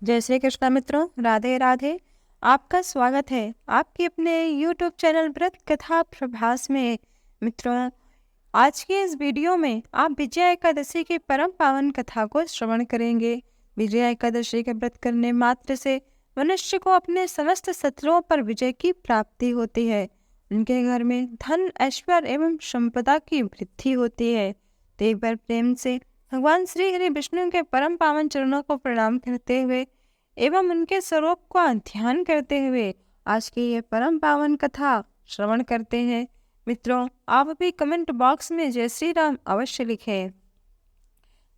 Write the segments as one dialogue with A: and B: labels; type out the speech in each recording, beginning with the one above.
A: जय श्री कृष्णा मित्रों, राधे राधे। आपका स्वागत है आपके अपने YouTube चैनल व्रत कथा प्रभास में। मित्रों, आज के इस वीडियो में आप विजया एकादशी की परम पावन कथा को श्रवण करेंगे। विजया एकादशी के व्रत करने मात्र से मनुष्य को अपने समस्त शत्रुओं पर विजय की प्राप्ति होती है। उनके घर में धन, ऐश्वर्य एवं संपदा की वृद्धि होती है। तो एक बार प्रेम से भगवान श्री हरि विष्णु के परम पावन चरणों को प्रणाम करते हुए एवं उनके स्वरूप का ध्यान करते हुए आज की ये परम पावन कथा श्रवण करते हैं। मित्रों, आप भी कमेंट बॉक्स में जय श्री राम अवश्य लिखें।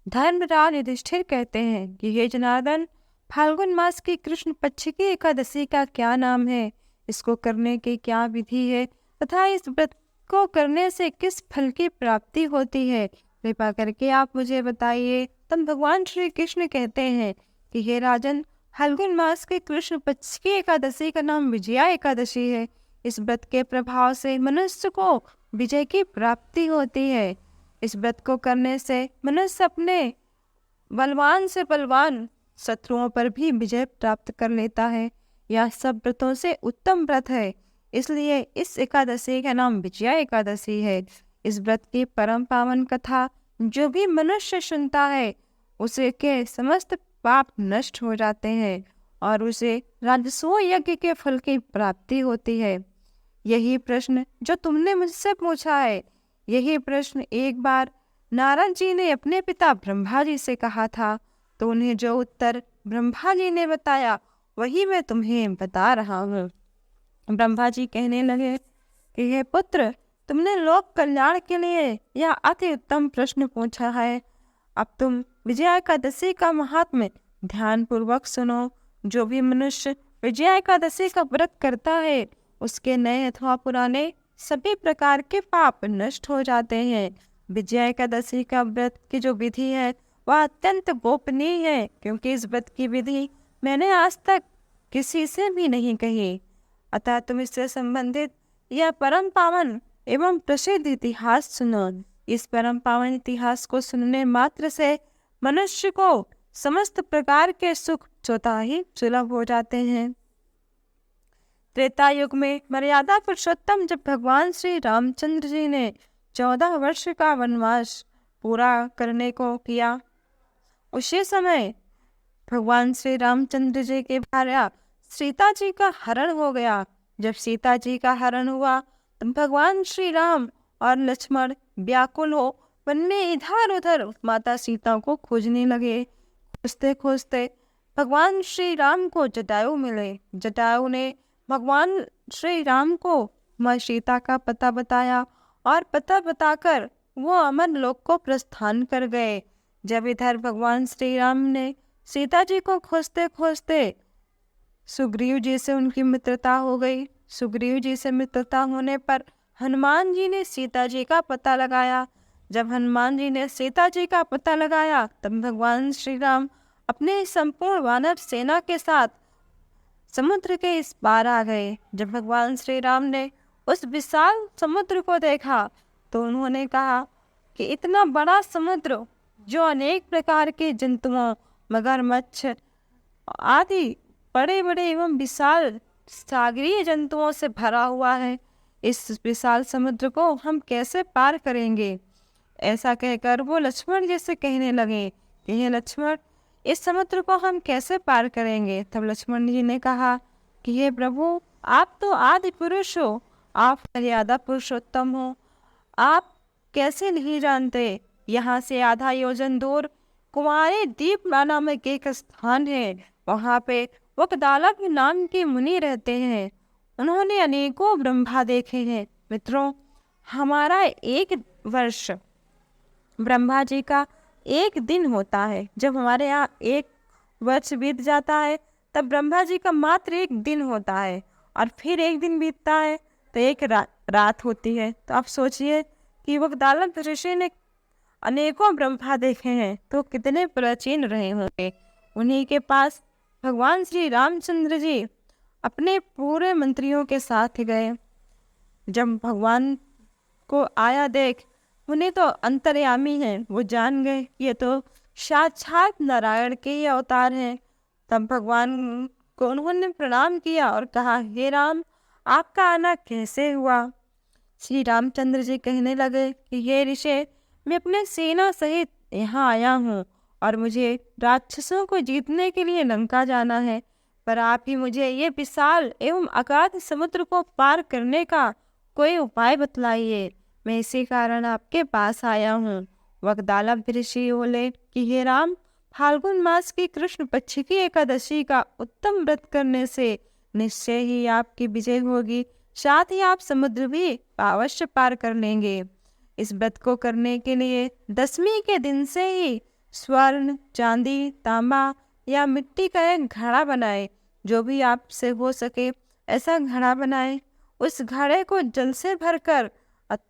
A: धर्मराज युधिष्ठिर कहते हैं कि हे जनार्दन, फाल्गुन मास की कृष्ण पक्ष की एकादशी का क्या नाम है, इसको करने की क्या विधि है तथा इस व्रत को करने से किस फल की प्राप्ति होती है, कृपा करके आप मुझे बताइए। तब भगवान श्री कृष्ण कहते हैं कि हे राजन, फाल्गुन मास के कृष्ण पक्ष की एकादशी का नाम विजया एकादशी है। इस व्रत के प्रभाव से मनुष्य को विजय की प्राप्ति होती है। इस व्रत को करने से मनुष्य अपने बलवान से बलवान शत्रुओं पर भी विजय प्राप्त कर लेता है। यह सब व्रतों से उत्तम व्रत है, इसलिए इस एकादशी का नाम विजया एकादशी है। इस व्रत की परम पावन कथा जो भी मनुष्य सुनता है उसे के समस्त पाप नष्ट हो जाते हैं और उसे राजसूय यज्ञ के फल की प्राप्ति होती है। यही प्रश्न जो तुमने मुझसे पूछा है, यही प्रश्न एक बार नारद जी ने अपने पिता ब्रह्मा जी से कहा था, तो उन्हें जो उत्तर ब्रह्मा जी ने बताया वही मैं तुम्हें बता रहा हूँ। ब्रह्मा जी कहने लगे कि हे पुत्र, तुमने लोक कल्याण के लिए यह अति उत्तम प्रश्न पूछा है। अब तुम विजया एकादशी का महात्म्य ध्यान पूर्वक सुनो। जो भी मनुष्य विजया एकादशी का व्रत करता है उसके नए अथवा पुराने सभी प्रकार के पाप नष्ट हो जाते हैं। विजया एकादशी का व्रत की जो विधि है वह अत्यंत गोपनीय है, क्योंकि इस व्रत की विधि मैंने आज तक किसी से भी नहीं कही। अतः तुम इससे संबंधित यह परम पावन एवं प्रसिद्ध इतिहास सुनो। इस परम पावन इतिहास को सुनने मात्र से मनुष्य को समस्त प्रकार के सुख स्वतः ही सुलभ हो जाते हैं। त्रेता युग में मर्यादा पुरुषोत्तम जब भगवान श्री रामचंद्र जी ने 14 वर्ष का वनवास पूरा करने को किया, उसी समय भगवान श्री रामचंद्र जी की भार्या सीता जी का हरण हो गया। जब सीता जी का हरण हुआ तब भगवान श्री राम और लक्ष्मण व्याकुल हो वन में इधर उधर माता सीता को खोजने लगे। खोजते खोजते भगवान श्री राम को जटायु मिले। जटायु ने भगवान श्री राम को माँ सीता का पता बताया और पता बताकर वो अमर लोक को प्रस्थान कर गए। जब इधर भगवान श्री राम ने सीता जी को खोजते खोजते सुग्रीव जी से उनकी मित्रता हो गई। सुग्रीव जी से मित्रता होने पर हनुमान जी ने सीता जी का पता लगाया। जब हनुमान जी ने सीता जी का पता लगाया तब भगवान श्री राम अपने संपूर्ण वानर सेना के साथ समुद्र के इस पार आ गए। जब भगवान श्री राम ने उस विशाल समुद्र को देखा तो उन्होंने कहा कि इतना बड़ा समुद्र जो अनेक प्रकार के जंतुओं, मगरमच्छ आदि बड़े बड़े एवं विशाल सागरीय जंतुओं से भरा हुआ है, इस विशाल समुद्र को हम कैसे पार करेंगे। ऐसा कहकर वो लक्ष्मण जी से कहने लगे कि हे लक्ष्मण, इस समुद्र को हम कैसे पार करेंगे। तब लक्ष्मण जी ने कहा कि हे प्रभु, आप तो आदि पुरुष हो, आप मर्यादा पुरुषोत्तम हो, आप कैसे नहीं जानते। यहाँ से आधा योजन दूर कुमारी दीप नामक एक स्थान है, वहाँ पे वकदालक नाम के मुनि रहते हैं। उन्होंने अनेकों ब्रह्मा देखे हैं। मित्रों, हमारा एक वर्ष ब्रह्मा जी का एक दिन होता है। जब हमारे यहाँ एक वर्ष बीत जाता है तब ब्रह्मा जी का मात्र एक दिन होता है, और फिर एक दिन बीतता है तो एक रात होती है। तो आप सोचिए कि वकदालक ऋषि ने अनेकों ब्रह्मा देखे हैं तो कितने प्राचीन रहे होंगे। उन्हीं के पास भगवान श्री रामचंद्र जी अपने पूरे मंत्रियों के साथ गए। जब भगवान को आया देख, उन्हें तो अंतर्यामी हैं, वो जान गए ये तो साक्षात नारायण के ही अवतार हैं। तब भगवान को उन्होंने प्रणाम किया और कहा, हे राम, आपका आना कैसे हुआ? श्री रामचंद्र जी कहने लगे कि हे ऋषि, मैं अपने सेना सहित यहाँ आया हूँ और मुझे राक्षसों को जीतने के लिए लंका जाना है, पर आप ही मुझे ये विशाल एवं अगाध समुद्र को पार करने का कोई उपाय बतलाइए। मैं इसी कारण आपके पास आया हूँ। वगदालभ ऋषि बोले कि हे राम, फाल्गुन मास की कृष्ण पक्ष की एकादशी का उत्तम व्रत करने से निश्चय ही आपकी विजय होगी, साथ ही आप समुद्र भी अवश्य पार कर लेंगे। इस व्रत को करने के लिए दशमी के दिन से ही स्वर्ण, चांदी, तांबा या मिट्टी का एक घड़ा बनाए। जो भी आपसे हो सके ऐसा घड़ा बनाए। उस घड़े को जल से भरकर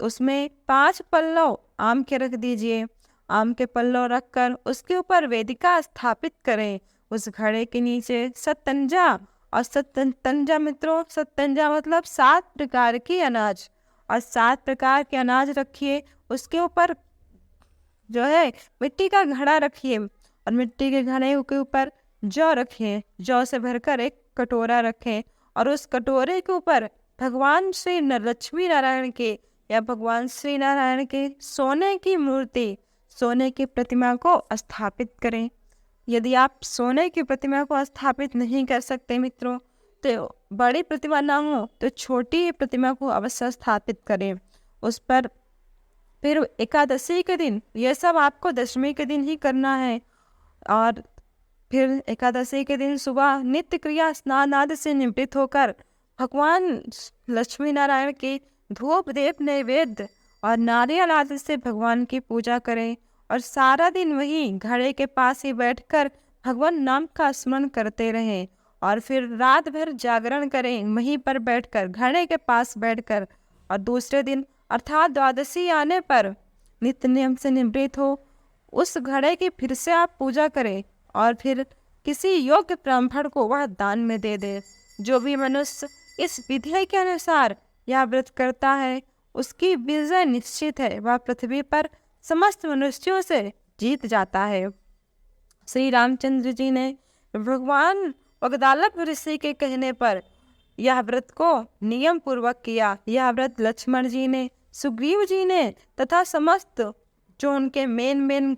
A: उसमें 5 पल्लव आम के रख दीजिए। आम के पल्लव रखकर उसके ऊपर वेदिका स्थापित करें। उस घड़े के नीचे सतंजा और सतंजा मित्रों, सतंजा मतलब 7 प्रकार की अनाज, और 7 प्रकार के अनाज रखिए। उसके ऊपर जो है मिट्टी का घड़ा रखिए और मिट्टी के घड़े के ऊपर जौ रखिए। जौ से भरकर एक कटोरा रखें और उस कटोरे के ऊपर भगवान श्री लक्ष्मी नारायण के या भगवान श्री नारायण के सोने की मूर्ति, सोने की प्रतिमा को स्थापित करें। यदि आप सोने की प्रतिमा को स्थापित नहीं कर सकते मित्रों, तो बड़ी प्रतिमा ना हो तो छोटी प्रतिमा को अवश्य स्थापित करें। उस पर फिर एकादशी के दिन, यह सब आपको दशमी के दिन ही करना है, और फिर एकादशी के दिन सुबह नित्य क्रिया स्नान आदि से निवृत्त होकर भगवान लक्ष्मी नारायण के धूप दीप नैवेद्य और नारियल आदि से भगवान की पूजा करें और सारा दिन वही घड़े के पास ही बैठकर भगवान नाम का स्मरण करते रहें। और फिर रात भर जागरण करें वहीं पर बैठकर, घड़े के पास बैठकर। और दूसरे दिन अर्थात द्वादशी आने पर नित्य नियम से निवृत्त हो उस घड़े की फिर से आप पूजा करें और फिर किसी योग्य ब्राह्मण को वह दान में दे दे। जो भी मनुष्य इस विधि के अनुसार यह व्रत करता है उसकी विजय निश्चित है, वह पृथ्वी पर समस्त मनुष्यों से जीत जाता है। श्री रामचंद्र जी ने भगवान वगदालभ ऋषि के कहने पर यह व्रत को नियम पूर्वक किया। यह व्रत लक्ष्मण जी ने, सुग्रीव जी ने तथा समस्त जो उनके मेन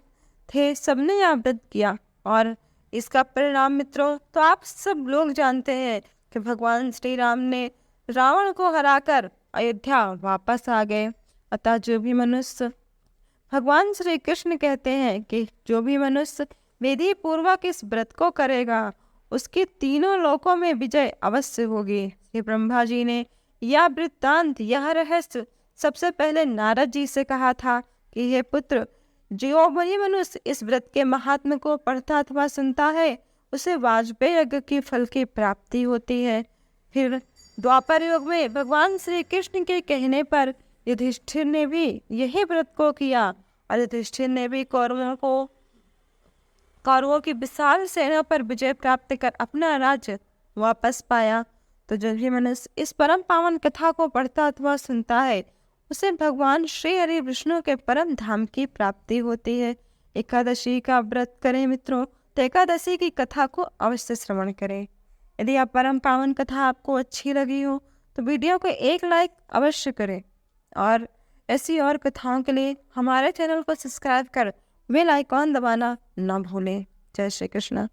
A: थे सबने यह व्रत किया। और इसका परिणाम मित्रों तो आप सब लोग जानते हैं कि भगवान श्री राम ने रावण को हराकर अयोध्या वापस आ गए। अतः जो भी मनुष्य, भगवान श्री कृष्ण कहते हैं कि जो भी मनुष्य विधि पूर्वक इस व्रत को करेगा उसकी तीनों लोकों में विजय अवश्य होगी। ये ब्रह्मा जी ने यह वृत्तांत, यह रहस्य सबसे पहले नारद जी से कहा था कि हे पुत्र, जो वही मनुष्य इस व्रत के महात्म्य को पढ़ता अथवा सुनता है उसे वाजपेयी यज्ञ की फल की प्राप्ति होती है। फिर द्वापर युग में भगवान श्री कृष्ण के कहने पर युधिष्ठिर ने भी यही व्रत को किया और युधिष्ठिर ने भी कौरवों की विशाल सेना पर विजय प्राप्त कर अपना राज्य वापस पाया। तो जो भी मनुष्य इस परम पावन कथा को पढ़ता अथवा सुनता है उसे भगवान श्री हरि विष्णु के परम धाम की प्राप्ति होती है। एकादशी का व्रत करें मित्रों, तो एकादशी की कथा को अवश्य श्रवण करें। यदि आप परम पावन कथा आपको अच्छी लगी हो तो वीडियो को एक लाइक अवश्य करें और ऐसी और कथाओं के लिए हमारे चैनल को सब्सक्राइब कर बेल आइकॉन दबाना न भूलें। जय श्री कृष्ण।